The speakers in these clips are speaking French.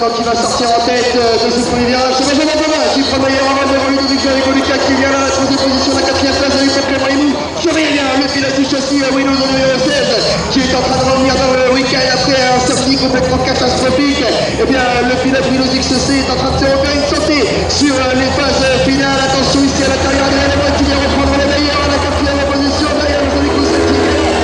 maintenant qui va sortir en tête de ce premier virage. C'est Benjamin Thomas qui prend le meilleur avant devant Ludovic avec Lucas qui vient là à la troisième position, la quatrième place avec Clément Raymond. Surveille bien le pilote du châssis Windows en numéro 16 qui est en train de revenir dans le week-end après un sortie complètement catastrophique. Et bien le pilote Windows XC est en train de se refaire une sortie sur les phases finales. Attention ici à l'intérieur de la qui vient reprendre les meilleurs à la quatrième position derrière le Sonic Rousset qui est là.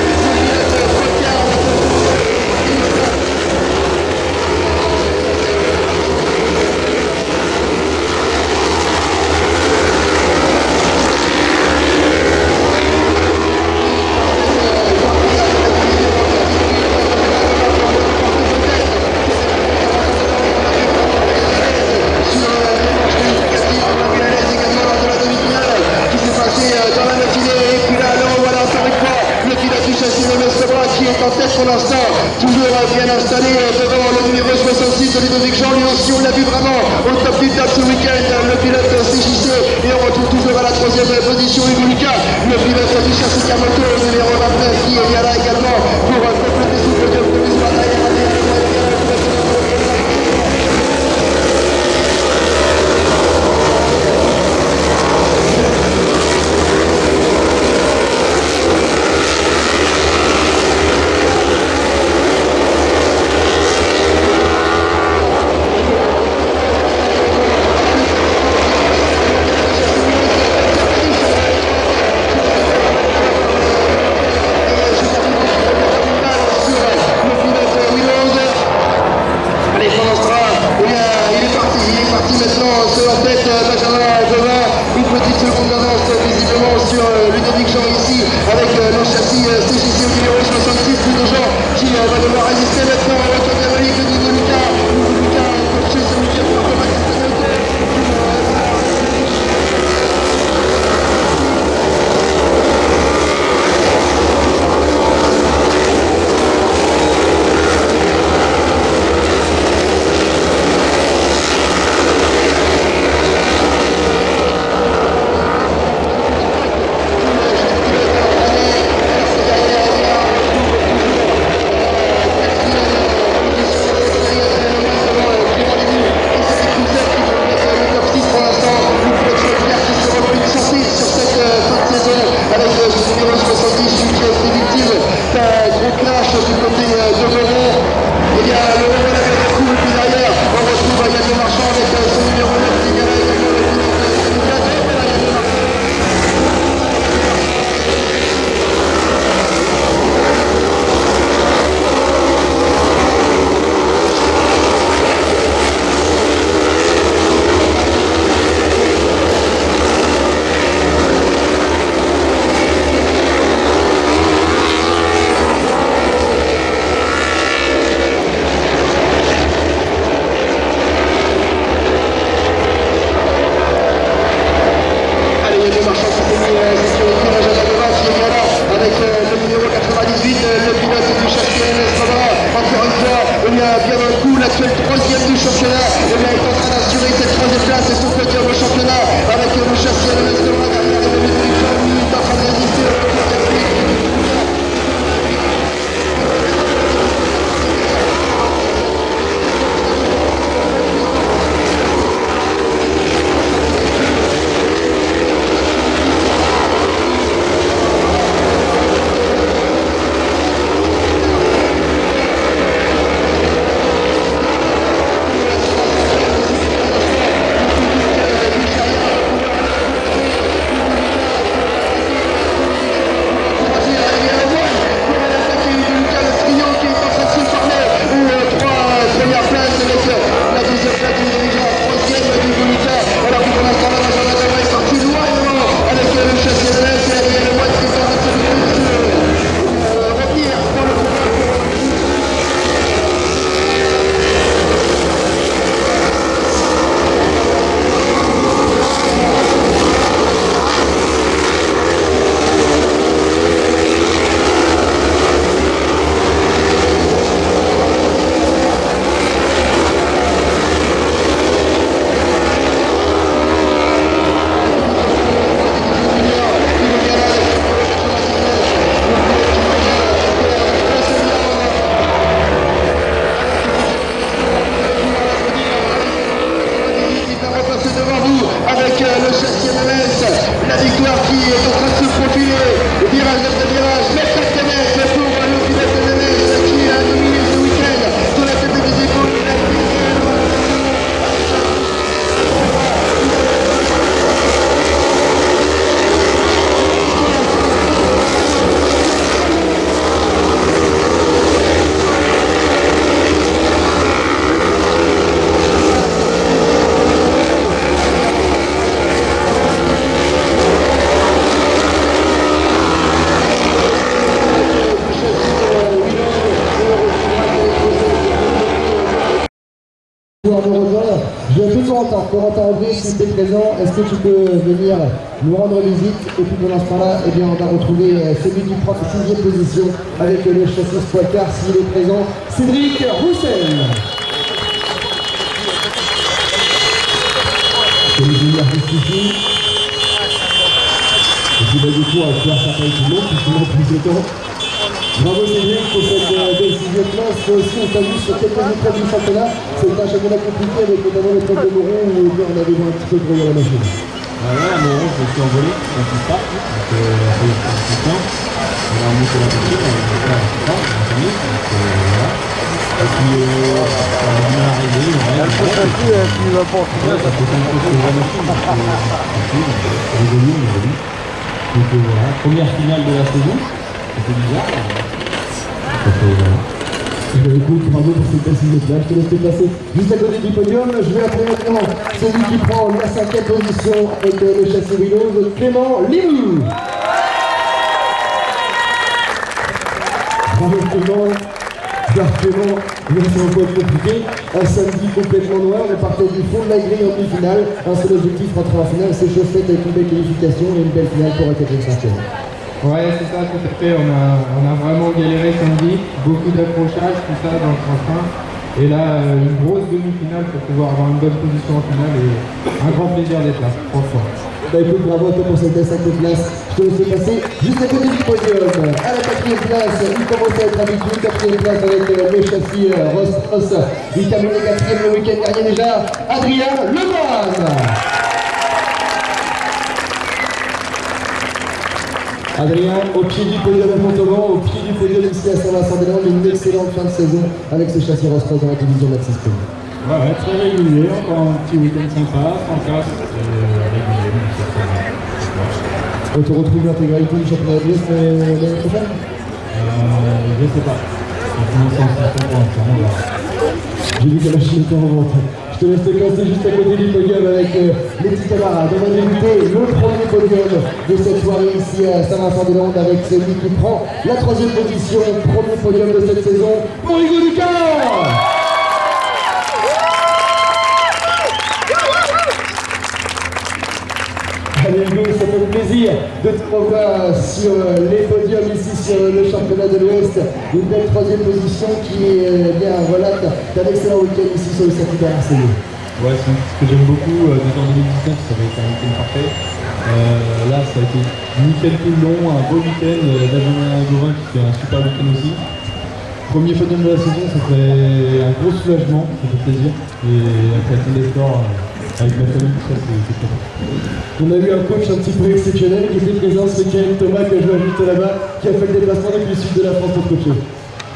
Pour l'instant, toujours bien installé devant le numéro 66 de Ludovic Jean. Lui aussi, on l'a vu vraiment au top du top ce week-end. Le pilote CJC et on retrouve toujours à la troisième position Hugo Lucas, le pilote du châssis Kamoto, numéro 29 qui est bien là également pour compléter son podium de l'histoire derrière. toujours en temps. Corentin Aubry, si tu es présent, est-ce que tu peux venir nous rendre visite? Et puis pendant ce temps-là, eh bien, on va retrouver celui qui prend la 6e position avec le châssis poids quart, s'il est présent, Cédric Roussel. C'est les juniors ici. Et puis du coup, on va pouvoir s'appeler tout le monde, puis tout le monde plus de temps. Bravo Cédric pour cette belle 6e place. Toi aussi, on t'a vu sur quelques épreuves du championnat. C'est un championnat compliqué avec notamment l'épreuve de Moron où on avait vu un petit peu de à la machine. Voilà, à Moron, je me suis envolé dans tout ça. Donc, après, il faut du temps. On a remonté la piscine, on a fait un petit temps, on a fini. Donc, voilà. Et puis, on a bien arrivé. Le prochain coup, tu vas pas en finir. Ça fait un peu sur la machine. On évolue, on évolue. Donc, voilà, première finale de la saison. C'était bizarre. Écoute, bravo pour cette belle 6e place. Je te laisse te placer juste à côté du podium. Je vais appeler maintenant celui qui prend la 5e position avec le châssis Windows, Clément Limou. Bravo Clément. Clément, c'est un peu compliqué. Un samedi complètement noir, on partait du fond de la grille en demi-finale. Un seul objectif, rentrer en finale, c'est chose faite avec une belle qualification et une belle finale pour la 4e. Ouais, c'est ça, tout à fait. On a vraiment galéré samedi. Beaucoup d'accrochages, tout ça dans le train. Et là, une grosse demi-finale pour pouvoir avoir une bonne position en finale et un grand plaisir d'être là, franchement. Bah écoute, bravo à toi pour cette belle 5e place. Je te laisse passer juste à côté du podium. À la 4e place, il commence à être habitué. 4e place avec le châssis Ross. Il termine le 4e le week-end dernier déjà. Adrien Lemoine. Adrien, au pied du podium à Montauban, au pied du podium ici à Saint-Vincent-des-Landes, une excellente fin de saison avec ce châssis Ross dans la division Maxi Sprint. Ouais, très régulier, encore un petit week-end sympa, sans casse, régulier, donc c'est très bien. On te retrouve l'intégralité du championnat de l'Est l'année prochaine? Je sais pas. On commence en situation pour l'instant, on verra. J'ai vu que la machine était en vente. Je te laisse te classer juste à côté du podium avec les petits camarades. On va débuter le premier podium de cette soirée ici à Saint-Vincent-des-Landes avec celui qui prend la 3e position, premier podium de cette saison, Morigo Ducas. Allez Hugo, ça fait plaisir de te revoir sur les podiums ici sur le championnat de l'Ouest. Une belle 3e position qui bien relate d'un excellent week-end ici sur le circuit de RCD. Ouais, c'est ce que j'aime beaucoup. Déjà en 2019, ça avait été un week-end parfait. Là, ça a été un week-end tout long, un beau week-end. Benjamin Gauvin qui fait un super week-end aussi. Premier podium de la saison, ça fait un gros soulagement, ça fait plaisir. Et après la des scores, avec ma famille, tout ça, c'est très bien. On a eu un coach un petit peu exceptionnel qui était présent, c'est Karim Thomas que je vais ajouter là-bas, qui a fait le déplacement depuis le sud de la France pour coacher.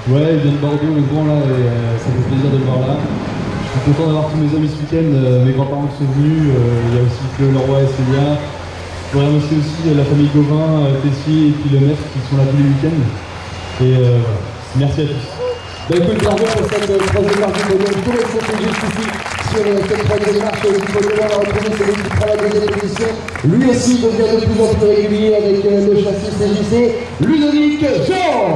Ouais, il vient de Bordeaux, le grand là, et ça fait plaisir de le voir là. Je suis content d'avoir tous mes amis ce week-end, mes grands-parents qui sont venus, il y a aussi Claude Leroy et Célia. Je voudrais remercier aussi la famille Gauvin, Tessier et puis le maître qui sont là tous les week-ends. Et voilà, merci à tous. Bah écoute, bravo pour cette 3e marche du podium. Je te laisse monter juste ici sur cette 3e marche du podium. On va retrouver celui qui prend la 2e position. Lui aussi devient de plus en plus régulier avec le châssis CJC, Ludovic Jean.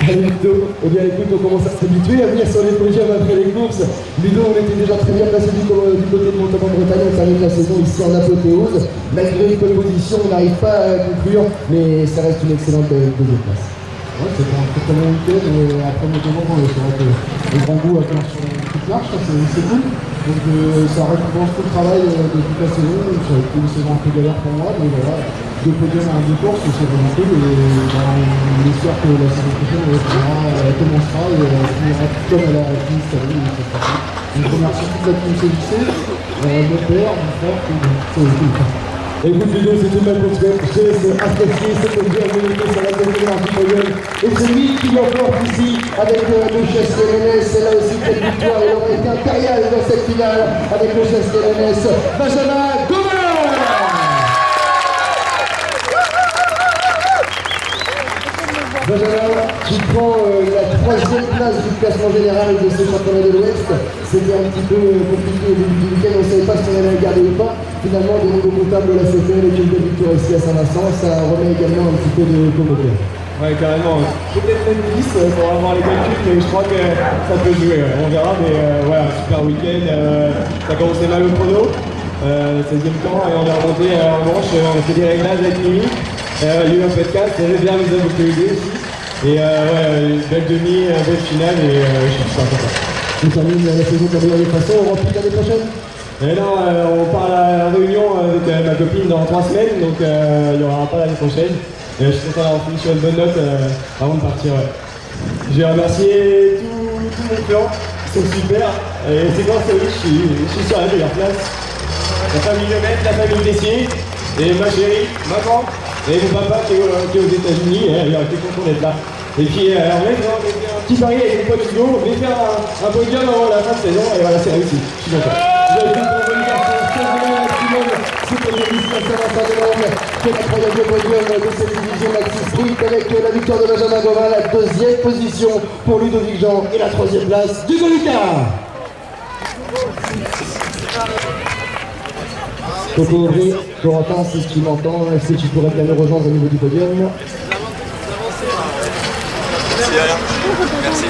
Allez Ludo, eh bien écoute, on commence à s'habituer à venir sur les podiums après les courses. Ludo, on était déjà très bien placé du côté de Montauban-Bretagne, on termine la saison ici en apothéose. Malgré une bonne position, on n'arrive pas à conclure, mais ça reste une excellente 2e place. Ouais, c'était un très bon week-end. Après Montauban, c'est vrai que le grand goût a fait sur toute marche, c'est cool. Donc ça récompense tout le travail de toute la saison. Ça a été une saison un peu galère pour moi, mais voilà, 2 podiums en 2 courses, c'est vraiment cool. Et on espère que la saison prochaine, elle commencera et elle finira comme elle a fini cette année. Donc je remercie toute la team CJC, mon père, mon frère, tout le monde. Écoute Ludo, c'est une belle continuelle. Je te laisse apprécier ce podium de sur la 2e marche du podium. Et celui qui l'emporte ici avec le châssis LNS, c'est là aussi cette victoire. Il aurait été impérial dans cette finale avec le châssis LNS, Benjamin Gauvin. Benjamin, tu prends la 3e place du classement général de ce championnat de l'Ouest. C'était un petit peu compliqué au début du week-end, on ne savait pas si on allait la garder ou pas. Finalement, des nouveaux comptables de la CPL et une belle victoire ici à Saint-Vincent, ça remet également un petit peu de commentaire. Ouais, carrément. Peut-être même 10 pour avoir les calculs, mais je crois que ça peut jouer. Ouais. On verra, mais voilà, super week-end. Ça a commencé mal au chrono, 16e temps, et on est remonté en manche. On a fait des réglages avec Mimi. Il y a eu un peu de casse, il y avait bien les hommes qui aussi. Et ouais, belle demi, belle finale, et je suis super content. On termine la saison de la meilleure façon, on remplit l'année prochaine. Et non, on part à la réunion avec ma copine dans 3 semaines, donc il n'y aura pas l'année prochaine. Et je suis content d'avoir fini sur une bonne note avant de partir. Ouais. J'ai remercié tout mon clan, ils sont super. Et c'est grâce à eux que je suis sur la meilleure place. La famille Lemaitre, la famille Tessier, et ma chérie, maman, et mon papa qui est aux États-Unis, il a été content d'être là. Et puis on va faire un petit pari avec les potes du Hugo, on va faire un podium avant la fin de saison, et voilà, c'est réussi. Je suis content. C'était le Miss Saint-Vincent-de-Londres, qui est l'incroyable podium de cette division Maxi Sprint avec la victoire de Benjamin Gauvin, la 2e position pour Ludovic Jean et la 3e place d'Hugo Lucas. Coco Aubry, Corentin, si tu m'entends, est-ce que tu pourrais bien nous rejoindre au niveau du podium? Merci.